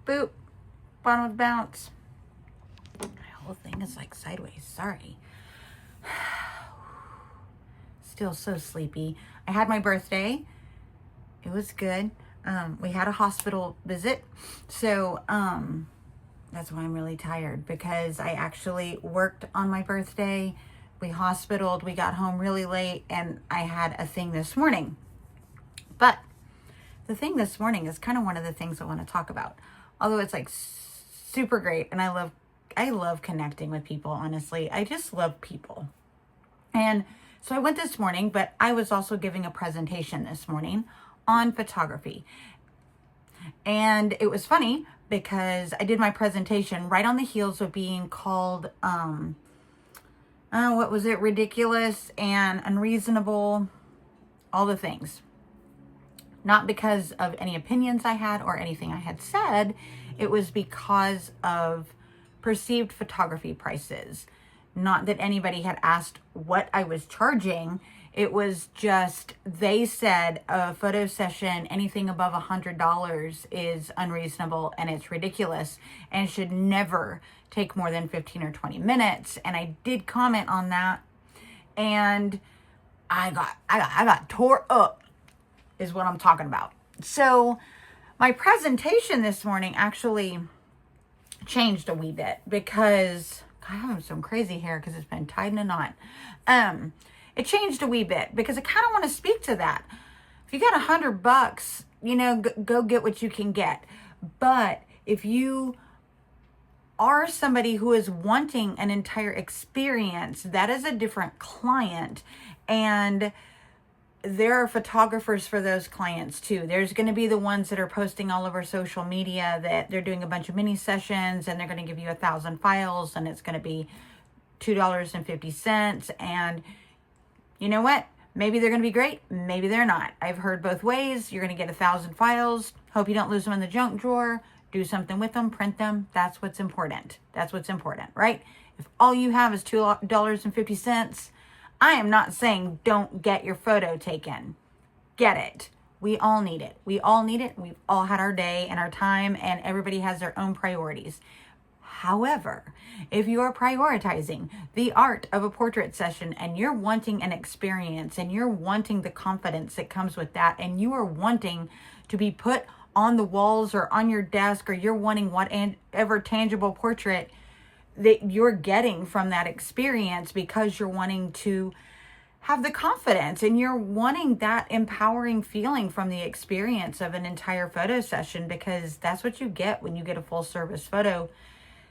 Boop. Bottom of the bounce. My whole thing is like sideways. Sorry. Still so sleepy. I had my birthday. It was good. We had a hospital visit. So that's why I'm really tired, because I actually worked on my birthday. We hospitaled. We got home really late, and I had a thing this morning. But the thing this morning is kind of one of the things I want to talk about. Although it's like super great, and I love connecting with people, honestly. I just love people. And so I went this morning, but I was also giving a presentation this morning on photography. And it was funny because I did my presentation right on the heels of being called, what was it? Ridiculous and unreasonable, all the things. Not because of any opinions I had or anything I had said. It was because of perceived photography prices. Not that anybody had asked what I was charging. It was just, they said a photo session, anything above $100 is unreasonable and it's ridiculous and should never take more than 15 or 20 minutes. And I did comment on that, and I got tore up is what I'm talking about. So my presentation this morning actually changed a wee bit because I have some crazy hair because it's been tied in a knot. It changed a wee bit because I kind of want to speak to that. If you got $100, go get what you can get. But if you are somebody who is wanting an entire experience, that is a different client. And there are photographers for those clients too. There's going to be the ones that are posting all over social media that they're doing a bunch of mini sessions and they're going to give you 1,000 files and it's going to be $2.50. And you know what? Maybe they're going to be great. Maybe they're not. I've heard both ways. You're going to get 1,000 files. Hope you don't lose them in the junk drawer. Do something with them. Print them. That's what's important. That's what's important, right? If all you have is $2.50, I am not saying don't get your photo taken. Get it. We all need it. We all need it. We've all had our day and our time, and everybody has their own priorities. However, if you are prioritizing the art of a portrait session and you're wanting an experience and you're wanting the confidence that comes with that, and you are wanting to be put on the walls or on your desk, or you're wanting whatever tangible portrait that you're getting from that experience because you're wanting to have the confidence and you're wanting that empowering feeling from the experience of an entire photo session, because that's what you get when you get a full service photo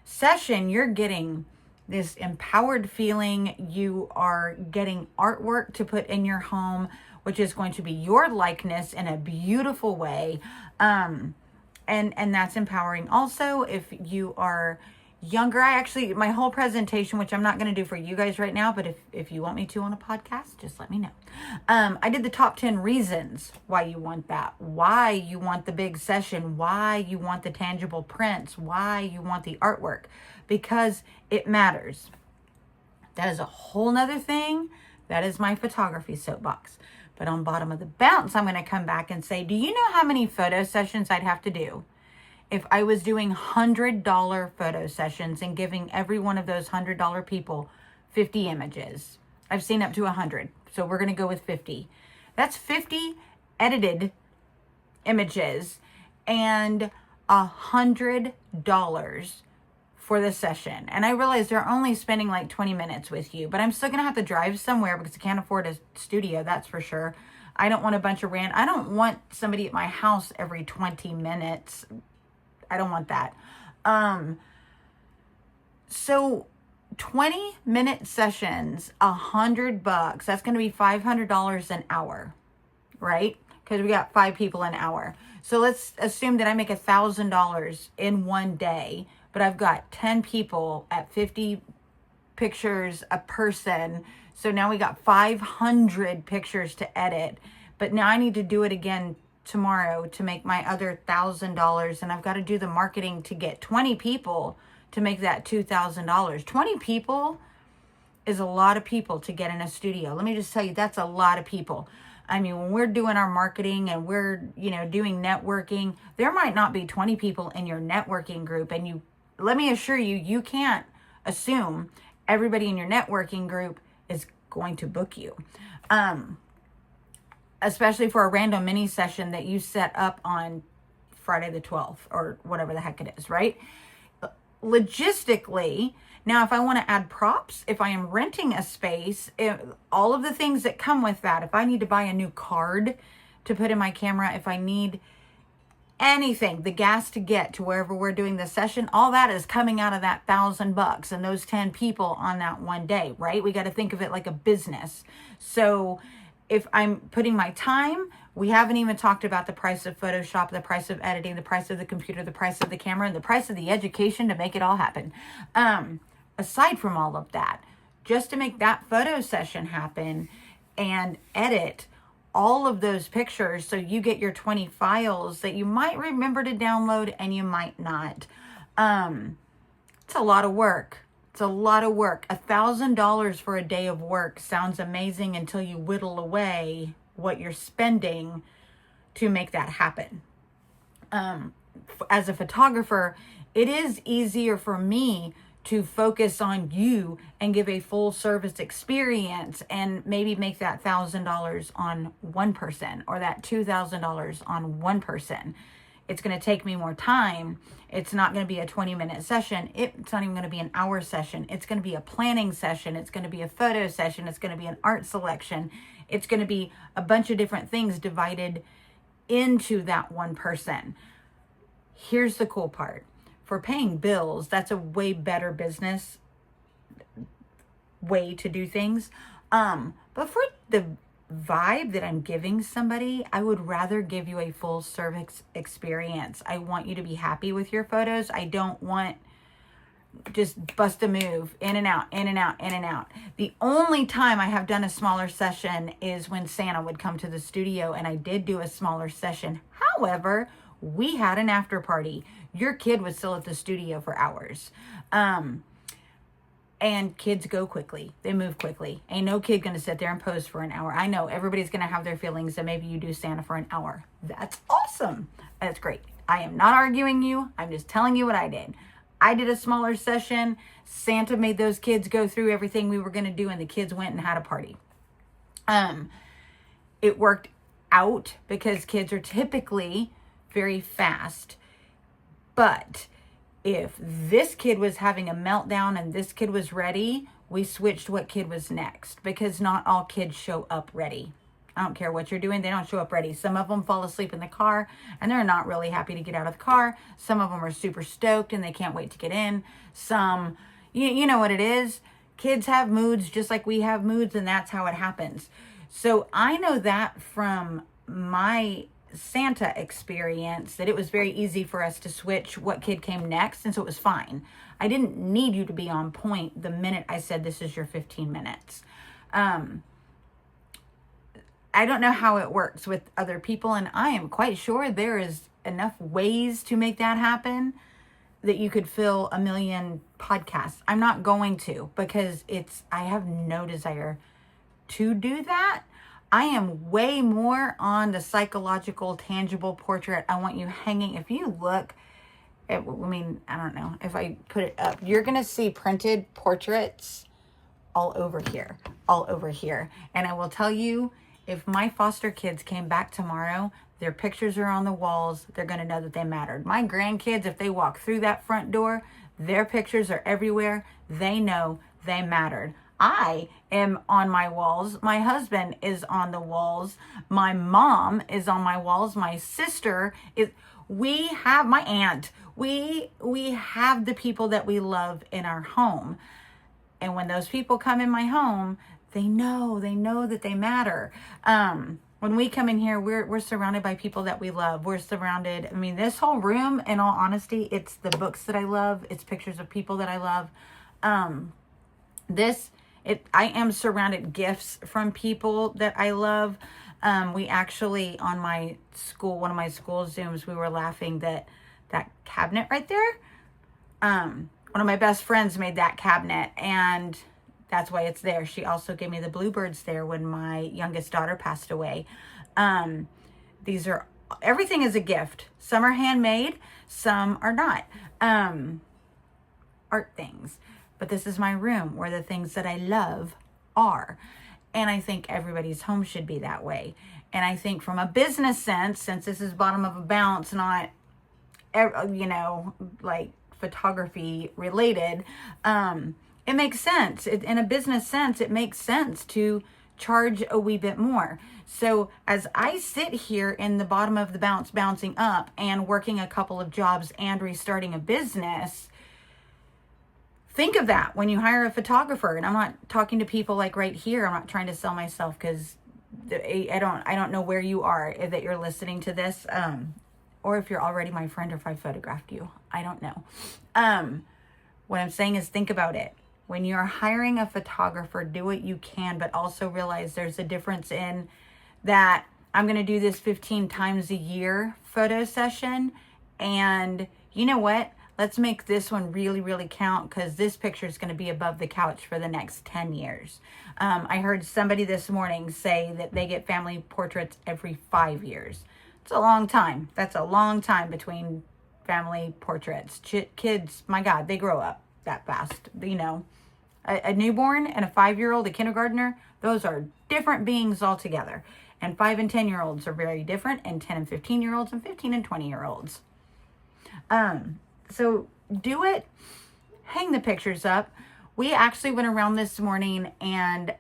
session. You're getting this empowered feeling. You are getting artwork to put in your home, which is going to be your likeness in a beautiful way. And that's empowering. Also, if you are younger, my whole presentation, which I'm not going to do for you guys right now, but if you want me to on a podcast, just let me know. I did the top 10 reasons why you want that, why you want the big session, why you want the tangible prints, why you want the artwork, because it matters. That is a whole nother thing. That is my photography soapbox. But on bottom of the bounce, I'm going to come back and say, do you know how many photo sessions I'd have to do if I was doing $100 photo sessions and giving every one of those $100 people 50 images? I've seen up to 100, so we're going to go with 50. That's 50 edited images and $100 for the session. And I realize they're only spending like 20 minutes with you, but I'm still going to have to drive somewhere because I can't afford a studio, that's for sure. I don't want a bunch of I don't want somebody at my house every 20 minutes. I don't want that. So 20-minute sessions, $100, that's going to be $500 an hour, right? Because we got 5 people an hour. So let's assume that I make $1,000 in one day, but I've got 10 people at 50 pictures a person. So now we got 500 pictures to edit, but now I need to do it again tomorrow to make my other $1,000, and I've got to do the marketing to get 20 people to make that $2,000. 20 people is a lot of people to get in a studio. Let me just tell you, that's a lot of people. I mean, when we're doing our marketing and we're, doing networking, there might not be 20 people in your networking group. And let me assure you, you can't assume everybody in your networking group is going to book you. Especially for a random mini session that you set up on Friday the 12th or whatever the heck it is, right? Logistically, now if I want to add props, if I am renting a space, all of the things that come with that, if I need to buy a new card to put in my camera, if I need anything, the gas to get to wherever we're doing the session, all that is coming out of that $1,000 and those 10 people on that one day, right? We got to think of it like a business. So if I'm putting my time, we haven't even talked about the price of Photoshop, the price of editing, the price of the computer, the price of the camera, and the price of the education to make it all happen. Aside from all of that, just to make that photo session happen and edit all of those pictures so you get your 20 files that you might remember to download and you might not. It's a lot of work. It's a lot of work. $1,000 for a day of work sounds amazing until you whittle away what you're spending to make that happen. As a photographer, it is easier for me to focus on you and give a full service experience and maybe make that $1,000 on one person or that $2,000 on one person. It's going to take me more time. It's not going to be a 20-minute session. It's not even going to be an hour session. It's going to be a planning session. It's going to be a photo session. It's going to be an art selection. It's going to be a bunch of different things divided into that one person. Here's the cool part. For paying bills, that's a way better business way to do things. But for the vibe that I'm giving somebody, I would rather give you a full service experience. I want you to be happy with your photos. I don't want just bust a move, in and out, in and out, in and out. The only time I have done a smaller session is when Santa would come to the studio, and I did do a smaller session. However, we had an after party. Your kid was still at the studio for hours. And kids go quickly. They move quickly. Ain't no kid going to sit there and pose for an hour. I know everybody's going to have their feelings that maybe you do Santa for an hour. That's awesome. That's great. I am not arguing you. I'm just telling you what I did. I did a smaller session. Santa made those kids go through everything we were going to do, and the kids went and had a party. It worked out because kids are typically very fast. But if this kid was having a meltdown and this kid was ready, we switched what kid was next, because not all kids show up ready. I don't care what you're doing, they don't show up ready. Some of them fall asleep in the car and they're not really happy to get out of the car. Some of them are super stoked and they can't wait to get in. Some, you know what it is. Kids have moods just like we have moods, and that's how it happens. So I know that from my Santa experience, that it was very easy for us to switch what kid came next, and so it was fine. I didn't need you to be on point the minute I said this is your 15 minutes. I don't know how it works with other people, and I am quite sure there is enough ways to make that happen that you could fill 1 million podcasts. I'm not going to, because I have no desire to do that. I am way more on the psychological, tangible portrait. I want you hanging. If you look at, I don't know, if I put it up, you're going to see printed portraits all over here. And I will tell you, if my foster kids came back tomorrow, their pictures are on the walls. They're going to know that they mattered. My grandkids, if they walk through that front door, their pictures are everywhere. They know they mattered. I am on my walls. My husband is on the walls. My mom is on my walls. My sister is, we have my aunt. We have the people that we love in our home. And when those people come in my home, they know that they matter. When we come in here, we're surrounded by people that we love. We're surrounded, this whole room, in all honesty, it's the books that I love. It's pictures of people that I love. I am surrounded gifts from people that I love. We actually, on one of my school Zooms, we were laughing that cabinet right there, one of my best friends made that cabinet, and That's why it's there. She also gave me the bluebirds there when my youngest daughter passed away. These are, everything is a gift. Some are handmade, some are not. Art things. But this is my room where the things that I love are. And I think everybody's home should be that way. And I think from a business sense, since this is bottom of a bounce, not, like photography related, it makes sense. In a business sense, it makes sense to charge a wee bit more. So as I sit here in the bottom of the bounce, bouncing up and working a couple of jobs and restarting a business, think of that when you hire a photographer. And I'm not talking to people like right here. I'm not trying to sell myself, because I don't know where you are that you're listening to this, or if you're already my friend, or if I photographed you. I don't know. What I'm saying is, think about it. When you're hiring a photographer, do what you can, but also realize there's a difference in that I'm going to do this 15 times a year photo session. And you know what? Let's make this one really, really count, because this picture is going to be above the couch for the next 10 years. I heard somebody this morning say that they get family portraits every 5 years. It's a long time. That's a long time between family portraits. Kids, my God, they grow up that fast. A newborn and a 5-year-old, a kindergartner, those are different beings altogether. And 5 and 10-year-olds are very different, and 10 and 15-year-olds and 15 and 20-year-olds. So do it. Hang the pictures up. We actually went around this morning and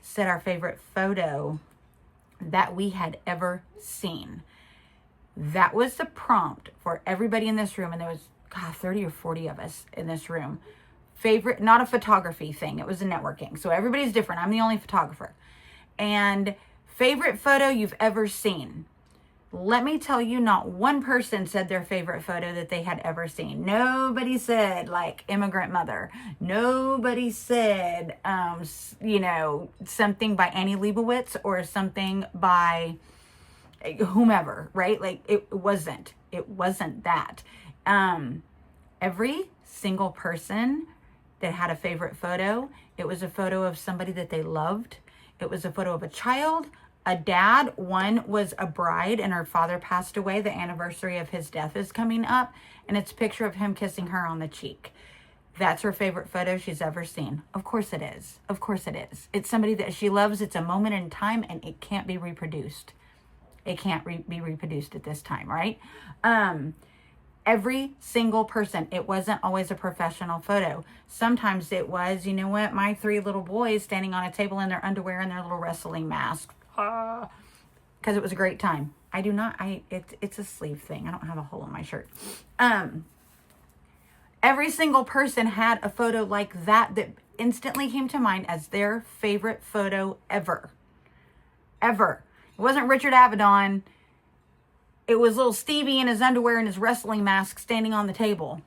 said our favorite photo that we had ever seen. That was the prompt for everybody in this room. And there was, 30 or 40 of us in this room. Favorite, not a photography thing. It was a networking. So everybody's different. I'm the only photographer. And favorite photo you've ever seen. Let me tell you, not one person said their favorite photo that they had ever seen. Nobody said like immigrant mother. Nobody said, something by Annie Leibovitz or something by whomever, right? Like it wasn't that. Every single person that had a favorite photo, it was a photo of somebody that they loved. It was a photo of a child, a dad. One was a bride and her father passed away. The anniversary of his death is coming up, and it's a picture of him kissing her on the cheek. That's her favorite photo she's ever seen. Of course it is. Of course it is. It's somebody that she loves. It's a moment in time, and it can't be reproduced. It can't be reproduced at this time, right? Every single person. It wasn't always a professional photo. Sometimes it was, my 3 little boys standing on a table in their underwear and their little wrestling mask. Because it was a great time. It's a sleeve thing. I don't have a hole in my shirt. Every single person had a photo like that instantly came to mind as their favorite photo ever. Ever. It wasn't Richard Avedon. It was little Stevie in his underwear and his wrestling mask standing on the table.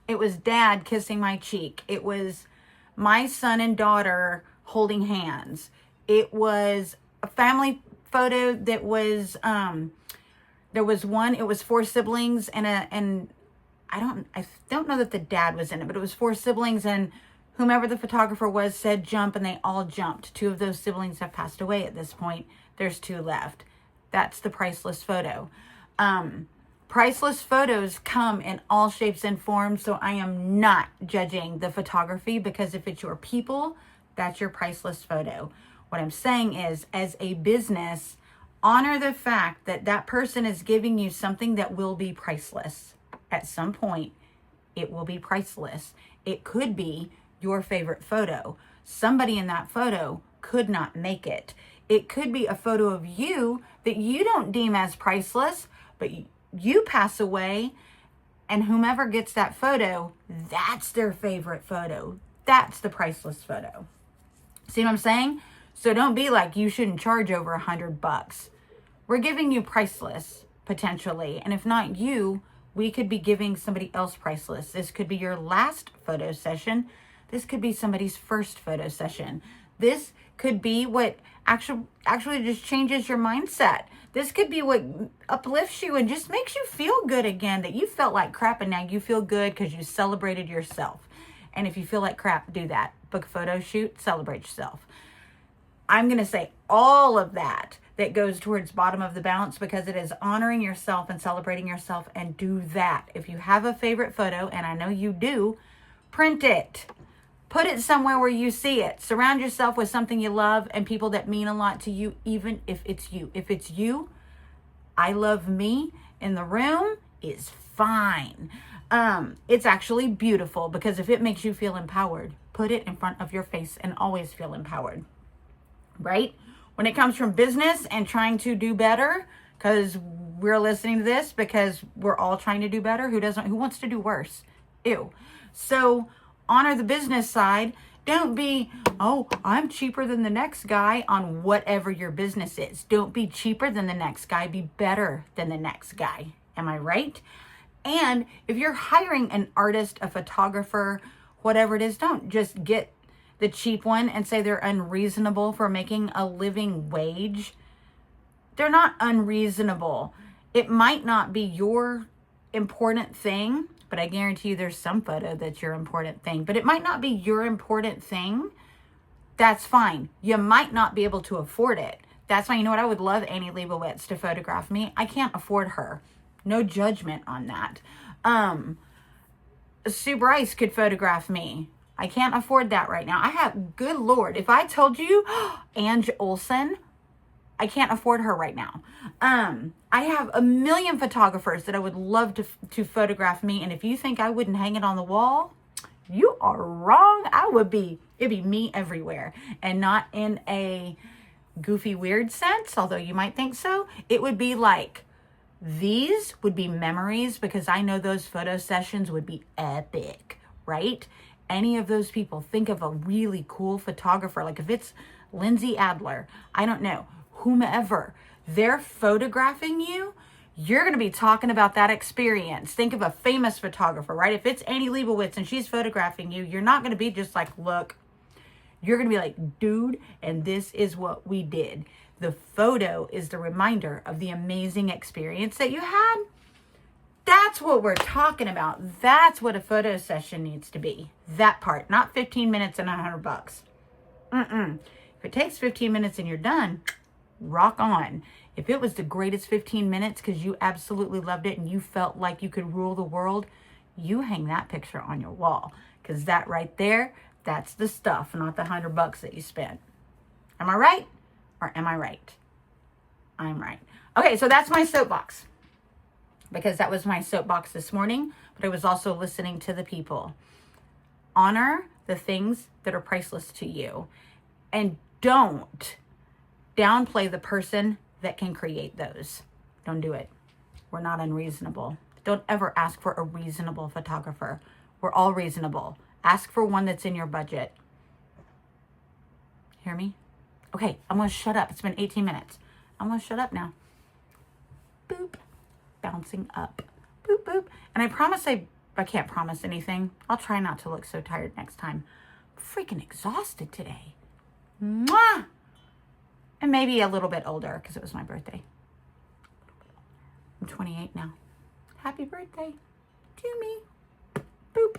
It was Dad kissing my cheek. It was my son and daughter holding hands. It was a family photo that was, there was one, it was 4 siblings and I don't know that the dad was in it, but it was 4 siblings, and whomever the photographer was said jump, and they all jumped. 2 of those siblings have passed away at this point. There's 2 left. That's the priceless photo. Priceless photos come in all shapes and forms, so I am not judging the photography, because if it's your people, that's your priceless photo. What I'm saying is, as a business, honor the fact that that person is giving you something that will be priceless. At some point, it will be priceless. It could be your favorite photo. Somebody in that photo could not make it. It could be a photo of you that you don't deem as priceless, but you pass away, and whomever gets that photo, that's their favorite photo. That's the priceless photo. See what I'm saying? So don't be like, you shouldn't charge over $100. We're giving you priceless, potentially. And if not you, we could be giving somebody else priceless. This could be your last photo session. This could be somebody's first photo session. This could be what actually just changes your mindset. This could be what uplifts you and just makes you feel good again, that you felt like crap and now you feel good because you celebrated yourself. And if you feel like crap, do that. Book a photo shoot, celebrate yourself. I'm going to say all of that goes towards bottom of the balance because it is honoring yourself and celebrating yourself, and do that. If you have a favorite photo, and I know you do, print it. Put it somewhere where you see it. Surround yourself with something you love and people that mean a lot to you, even if it's you. If it's you, I love me in the room is fine. It's actually beautiful because if it makes you feel empowered, put it in front of your face and always feel empowered. Right? When it comes from business and trying to do better, because we're listening to this because we're all trying to do better. Who wants to do worse? Ew. So honor the business side. Don't be, oh, I'm cheaper than the next guy on whatever your business is. Don't be cheaper than the next guy. Be better than the next guy. Am I right? And if you're hiring an artist, a photographer, whatever it is, don't just get the cheap one and say they're unreasonable for making a living wage. They're not unreasonable. It might not be your important thing, but I guarantee you there's some photo that's your important thing. But it might not be your important thing. That's fine. You might not be able to afford it. That's fine. You know what? I would love Annie Leibovitz to photograph me. I can't afford her. No judgment on that. Sue Bryce could photograph me. I can't afford that right now. I have, good Lord, if I told you, Ange Olsen, I can't afford her right now. I have a million photographers that I would love to photograph me. And if you think I wouldn't hang it on the wall, you are wrong. It'd be me everywhere, and not in a goofy, weird sense, although you might think so. It would be like, these would be memories because I know those photo sessions would be epic, right? Any of those people, think of a really cool photographer. Like if it's Lindsay Adler, I don't know, whomever, they're photographing you, you're going to be talking about that experience. Think of a famous photographer, right? If it's Annie Leibovitz and she's photographing you, you're not going to be just like, look, you're going to be like, dude, and this is what we did. The photo is the reminder of the amazing experience that you had. That's what we're talking about. That's what a photo session needs to be. That part, not 15 minutes and $100. If it takes 15 minutes and you're done, rock on. If it was the greatest 15 minutes because you absolutely loved it and you felt like you could rule the world, you hang that picture on your wall. Because that right there, that's the stuff, not the $100 that you spent. Am I right? Or am I right? I'm right. Okay, so that's my soapbox. Because that was my soapbox this morning, but I was also listening to the people. Honor the things that are priceless to you. And don't downplay the person that can create those. Don't do it. We're not unreasonable. Don't ever ask for a reasonable photographer. We're all reasonable. Ask for one that's in your budget. Hear me? Okay, I'm going to shut up. It's been 18 minutes. I'm going to shut up now. Boop. Bouncing up. Boop, boop. And I promise I can't promise anything. I'll try not to look so tired next time. I'm freaking exhausted today. Mwah! And maybe a little bit older because it was my birthday. I'm 28 now. Happy birthday to me. Boop.